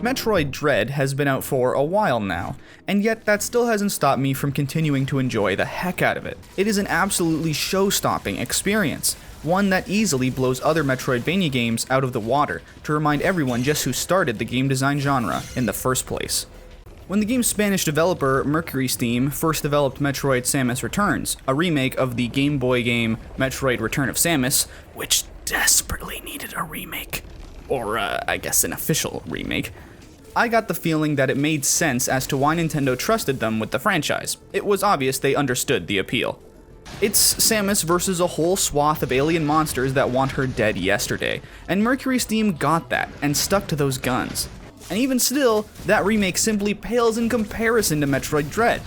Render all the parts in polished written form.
Metroid Dread has been out for a while now, and yet that still hasn't stopped me from continuing to enjoy the heck out of it. It is an absolutely show-stopping experience, one that easily blows other Metroidvania games out of the water to remind everyone just who started the game design genre in the first place. When the game's Spanish developer, Mercurysteam, first developed Metroid Samus Returns, a remake of the Game Boy game Metroid Return of Samus, which desperately needed a remake. Or, I guess an official remake. I got the feeling that it made sense as to why Nintendo trusted them with the franchise. It was obvious they understood the appeal. It's Samus versus a whole swath of alien monsters that want her dead yesterday, and Mercurysteam got that and stuck to those guns. And even still, that remake simply pales in comparison to Metroid Dread.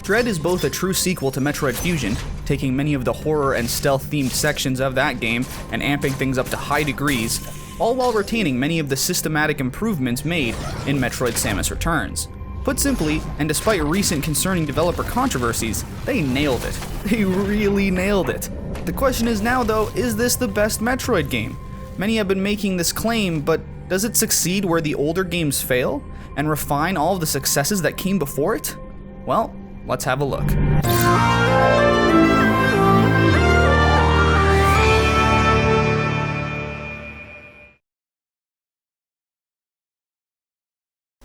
Dread is both a true sequel to Metroid Fusion, taking many of the horror and stealth-themed sections of that game and amping things up to high degrees, all while retaining many of the systematic improvements made in Metroid Samus Returns. Put simply, and despite recent concerning developer controversies, they nailed it. They really nailed it. The question is now though, is this the best Metroid game? Many have been making this claim, but does it succeed where the older games fail, and refine all of the successes that came before it? Well, let's have a look.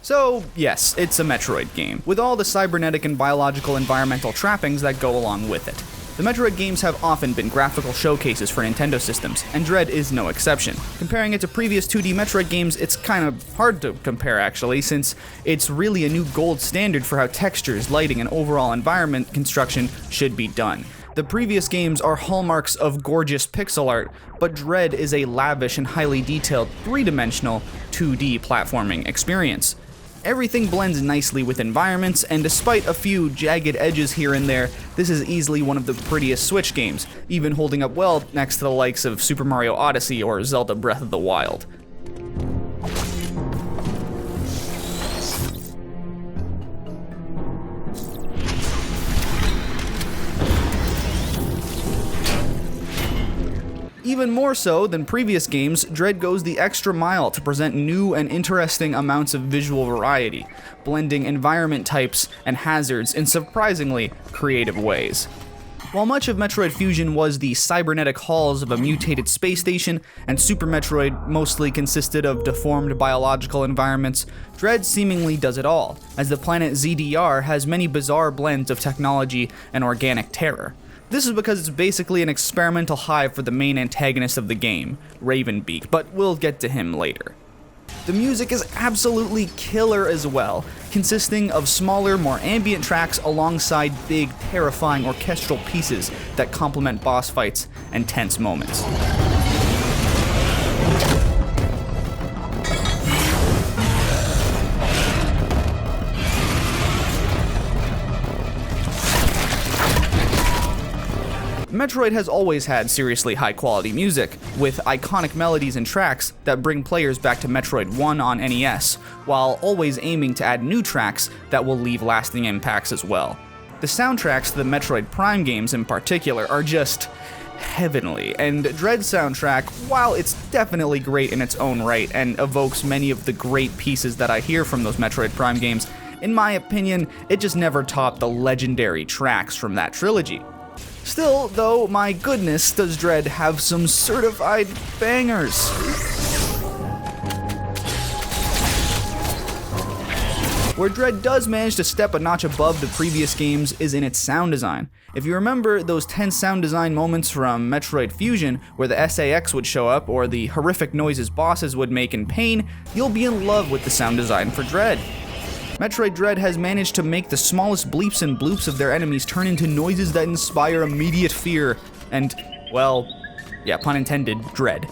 So, yes, it's a Metroid game, with all the cybernetic and biological environmental trappings that go along with it. The Metroid games have often been graphical showcases for Nintendo systems, and Dread is no exception. Comparing it to previous 2D Metroid games, it's kind of hard to compare actually, since it's really a new gold standard for how textures, lighting, and overall environment construction should be done. The previous games are hallmarks of gorgeous pixel art, but Dread is a lavish and highly detailed 3-dimensional 2D platforming experience. Everything blends nicely with environments, and despite a few jagged edges here and there, this is easily one of the prettiest Switch games, even holding up well next to the likes of Super Mario Odyssey or Zelda Breath of the Wild. Even more so than previous games, Dread goes the extra mile to present new and interesting amounts of visual variety, blending environment types and hazards in surprisingly creative ways. While much of Metroid Fusion was the cybernetic halls of a mutated space station, and Super Metroid mostly consisted of deformed biological environments, Dread seemingly does it all, as the planet ZDR has many bizarre blends of technology and organic terror. This is because it's basically an experimental hive for the main antagonist of the game, Ravenbeak, but we'll get to him later. The music is absolutely killer as well, consisting of smaller, more ambient tracks alongside big, terrifying orchestral pieces that complement boss fights and tense moments. Metroid has always had seriously high-quality music, with iconic melodies and tracks that bring players back to Metroid 1 on NES, while always aiming to add new tracks that will leave lasting impacts as well. The soundtracks to the Metroid Prime games in particular are just heavenly, and Dread's soundtrack, while it's definitely great in its own right and evokes many of the great pieces that I hear from those Metroid Prime games, in my opinion, it just never topped the legendary tracks from that trilogy. Still, though, my goodness, does Dread have some certified bangers. Where Dread does manage to step a notch above the previous games is in its sound design. If you remember those tense sound design moments from Metroid Fusion, where the SAX would show up or the horrific noises bosses would make in pain, you'll be in love with the sound design for Dread. Metroid Dread has managed to make the smallest bleeps and bloops of their enemies turn into noises that inspire immediate fear and, well, yeah, pun intended, dread.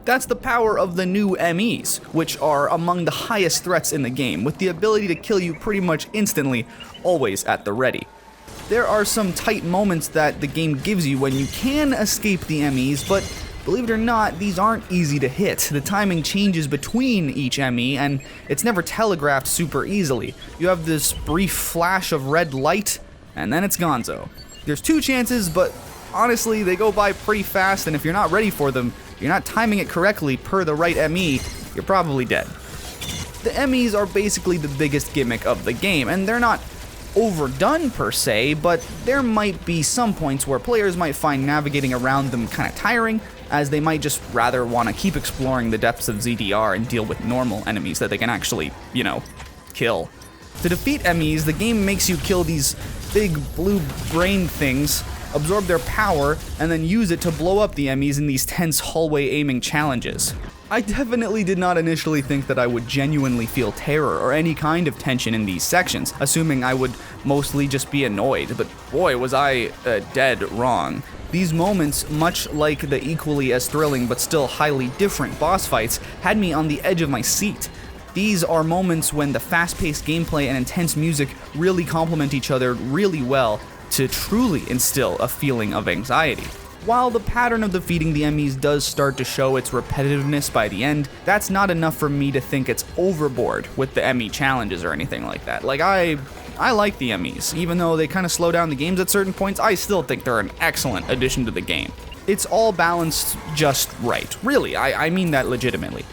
That's the power of the new MEs, which are among the highest threats in the game, with the ability to kill you pretty much instantly, always at the ready. There are some tight moments that the game gives you when you can escape the MEs, but believe it or not, these aren't easy to hit. The timing changes between each ME, and it's never telegraphed super easily. You have this brief flash of red light, and then it's gonzo. There's 2 chances, but honestly, they go by pretty fast, and if you're not ready for them, you're not timing it correctly per the right ME, you're probably dead. The enemies are basically the biggest gimmick of the game, and they're not overdone per se, but there might be some points where players might find navigating around them kind of tiring, as they might just rather want to keep exploring the depths of ZDR and deal with normal enemies that they can actually, kill. To defeat enemies, the game makes you kill these big blue brain things, absorb their power, and then use it to blow up the enemies in these tense hallway aiming challenges. I definitely did not initially think that I would genuinely feel terror or any kind of tension in these sections, assuming I would mostly just be annoyed, but boy was I dead wrong. These moments, much like the equally as thrilling but still highly different boss fights, had me on the edge of my seat. These are moments when the fast-paced gameplay and intense music really complement each other really well to truly instill a feeling of anxiety. While the pattern of defeating the enemies does start to show its repetitiveness by the end, that's not enough for me to think it's overboard with the enemy challenges or anything like that. Like, I like the enemies. Even though they kind of slow down the games at certain points, I still think they're an excellent addition to the game. It's all balanced just right. Really, I mean that legitimately.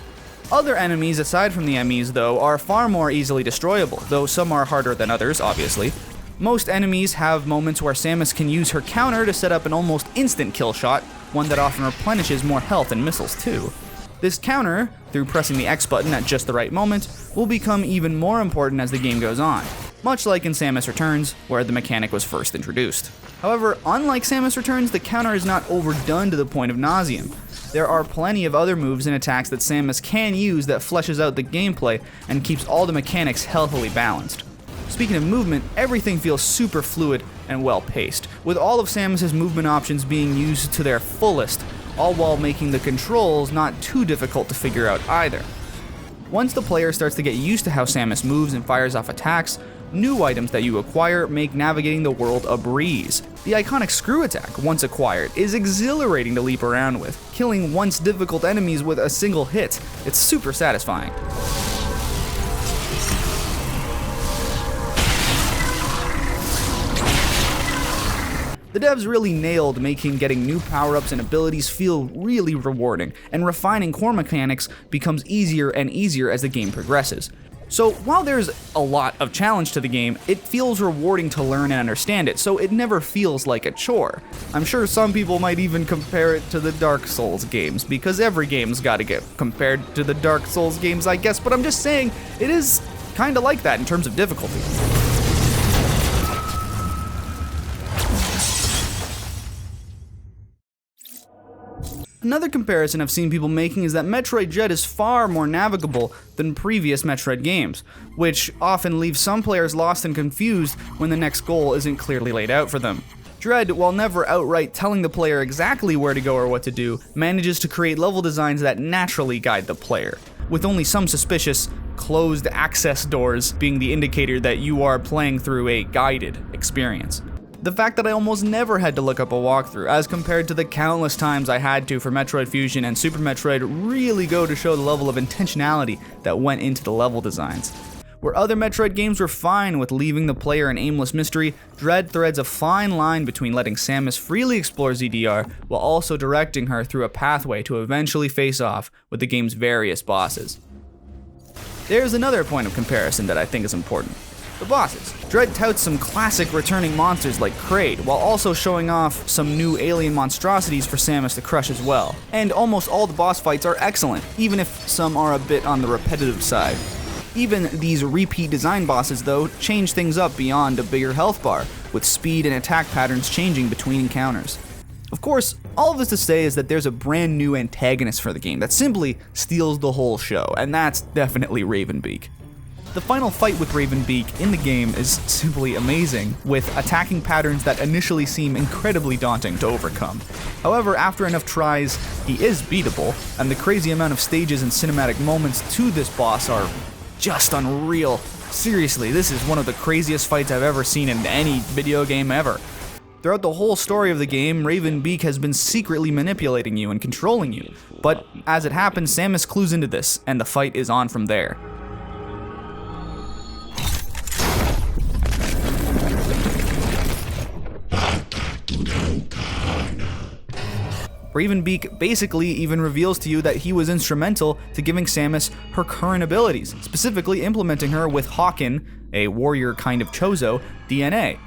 Other enemies aside from the enemies, though, are far more easily destroyable, though some are harder than others, obviously. Most enemies have moments where Samus can use her counter to set up an almost instant kill shot, one that often replenishes more health and missiles too. This counter, through pressing the X button at just the right moment, will become even more important as the game goes on, much like in Samus Returns, where the mechanic was first introduced. However, unlike Samus Returns, the counter is not overdone to the point of nauseam. There are plenty of other moves and attacks that Samus can use that fleshes out the gameplay and keeps all the mechanics healthily balanced. Speaking of movement, everything feels super fluid and well paced, with all of Samus's movement options being used to their fullest, all while making the controls not too difficult to figure out either. Once the player starts to get used to how Samus moves and fires off attacks, new items that you acquire make navigating the world a breeze. The iconic screw attack, once acquired, is exhilarating to leap around with, killing once difficult enemies with a single hit. It's super satisfying. The devs really nailed making getting new power-ups and abilities feel really rewarding, and refining core mechanics becomes easier and easier as the game progresses. So while there's a lot of challenge to the game, it feels rewarding to learn and understand it, so it never feels like a chore. I'm sure some people might even compare it to the Dark Souls games, because every game's gotta get compared to the Dark Souls games, I guess, but I'm just saying, it is kinda like that in terms of difficulty. Another comparison I've seen people making is that Metroid Dread is far more navigable than previous Metroid games, which often leaves some players lost and confused when the next goal isn't clearly laid out for them. Dread, while never outright telling the player exactly where to go or what to do, manages to create level designs that naturally guide the player, with only some suspicious, closed access doors being the indicator that you are playing through a guided experience. The fact that I almost never had to look up a walkthrough, as compared to the countless times I had to for Metroid Fusion and Super Metroid, really go to show the level of intentionality that went into the level designs. Where other Metroid games were fine with leaving the player in aimless mystery, Dread threads a fine line between letting Samus freely explore ZDR while also directing her through a pathway to eventually face off with the game's various bosses. There's another point of comparison that I think is important. The bosses. Dread touts some classic returning monsters like Kraid, while also showing off some new alien monstrosities for Samus to crush as well. And almost all the boss fights are excellent, even if some are a bit on the repetitive side. Even these repeat design bosses, though, change things up beyond a bigger health bar, with speed and attack patterns changing between encounters. Of course, all of this to say is that there's a brand new antagonist for the game that simply steals the whole show, and that's definitely Ravenbeak. The final fight with Ravenbeak in the game is simply amazing, with attacking patterns that initially seem incredibly daunting to overcome. However, after enough tries, he is beatable, and the crazy amount of stages and cinematic moments to this boss are just unreal. Seriously, this is one of the craziest fights I've ever seen in any video game ever. Throughout the whole story of the game, Ravenbeak has been secretly manipulating you and controlling you, but as it happens, Samus clues into this, and the fight is on from there. Bravenbeak basically even reveals to you that he was instrumental to giving Samus her current abilities, specifically implementing her with Hawken, a warrior kind of Chozo, DNA.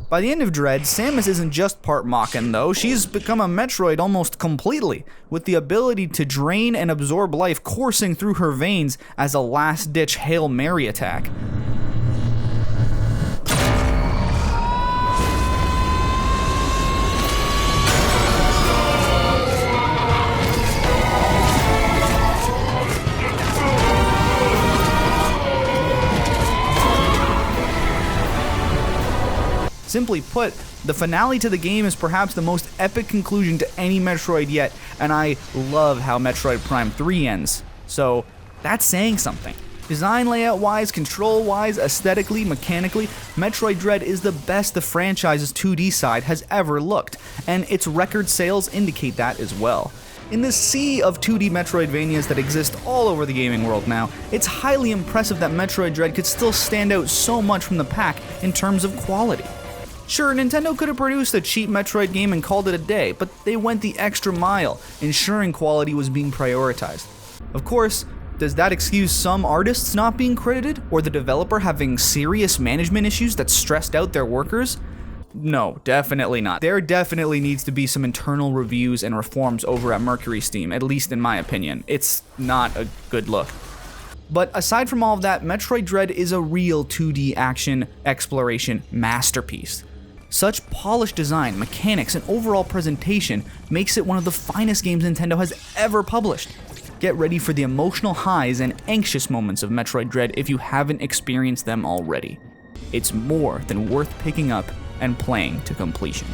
By the end of Dread, Samus isn't just part Machina though, she's become a Metroid almost completely, with the ability to drain and absorb life coursing through her veins as a last-ditch Hail Mary attack. Simply put, the finale to the game is perhaps the most epic conclusion to any Metroid yet, and I love how Metroid Prime 3 ends. So, that's saying something. Design layout-wise, control-wise, aesthetically, mechanically, Metroid Dread is the best the franchise's 2D side has ever looked, and its record sales indicate that as well. In this sea of 2D Metroidvanias that exist all over the gaming world now, it's highly impressive that Metroid Dread could still stand out so much from the pack in terms of quality. Sure, Nintendo could have produced a cheap Metroid game and called it a day, but they went the extra mile, ensuring quality was being prioritized. Of course, does that excuse some artists not being credited, or the developer having serious management issues that stressed out their workers? No, definitely not. There definitely needs to be some internal reviews and reforms over at Mercurysteam, at least in my opinion. It's not a good look. But aside from all of that, Metroid Dread is a real 2D action exploration masterpiece. Such polished design, mechanics, and overall presentation makes it one of the finest games Nintendo has ever published. Get ready for the emotional highs and anxious moments of Metroid Dread if you haven't experienced them already. It's more than worth picking up and playing to completion.